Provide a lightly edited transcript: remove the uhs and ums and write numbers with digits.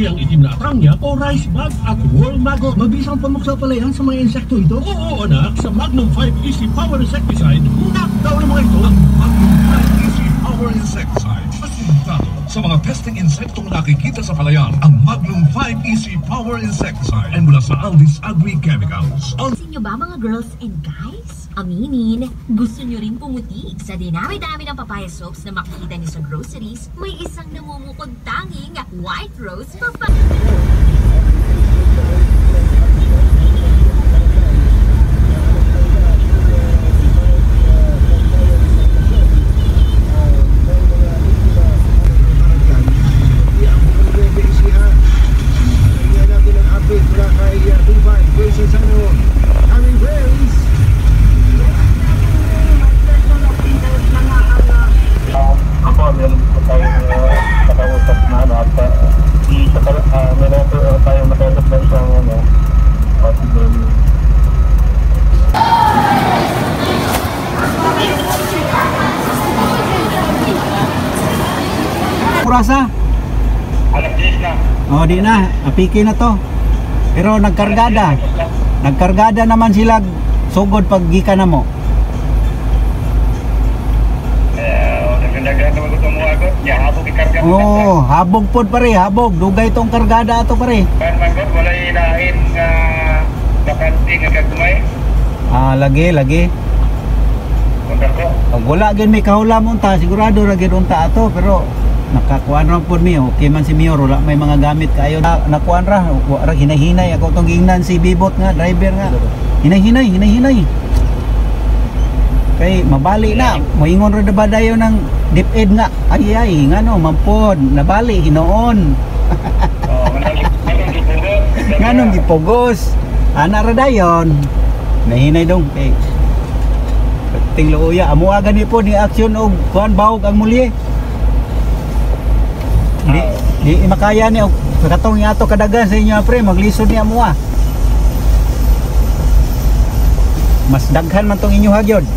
ang itim na atangya o rice bug at wall maggot. Mabisang pamuksa pala yan sa mga insekto ito? Oo anak, sa Magnum 5 Easy Power Insecticide, knockdown ng mga ito. Ang Magnum 5 Easy Power Insecticide. Pasintado sa mga pesting insektong nakikita sa palayan. Ang Magnum 5 Easy Power Insecticide ay mula sa Aldis Agri Chemicals. Gusto nyo ba mga girls and guys? Aminin, gusto nyo rin pumuti? Sa dinami-dami ng papaya soaps na makikita nyo sa groceries, may isang namumukod tanging white rose papaya. Kurasa? Alas 10 na. O di na, apiki na to. Pero nagkargada. Nagkargada naman sila sugod pag gikan na mo. Nagdagan naman ko mo ako. Ya, habog ikarga mo. Oo, habog pod pare, habog. Dugay tong kargada ato pare. Kan manggot wala ilain nga bakante nga gagmay. Ah, lagi. Kontak ko. Pag wala gid may kahulam unta, sigurado ra gid unta ato pero nakakuan ra pod mi. Okay man si Mior, wala may mga gamit kayo. Nakuan ra, ra hinahinay ako tong gingnan si Bibot nga, driver nga. Hinahinay. Kay mabali na, moingon ra ba dayo ng DepEd nga. Ay, ngano mampod, nabali hinoon. Oh, manang gipugos. Nganong gipugos. Ana ra dayon. Nahinay dong kay ting luya amo aga ni po ni aksyon og kuan bawog ang mulye. Di makaya ni og katong ato kadagan sa inyo pre maglisod ni amo. Mas daghan man tong inyo hagyod.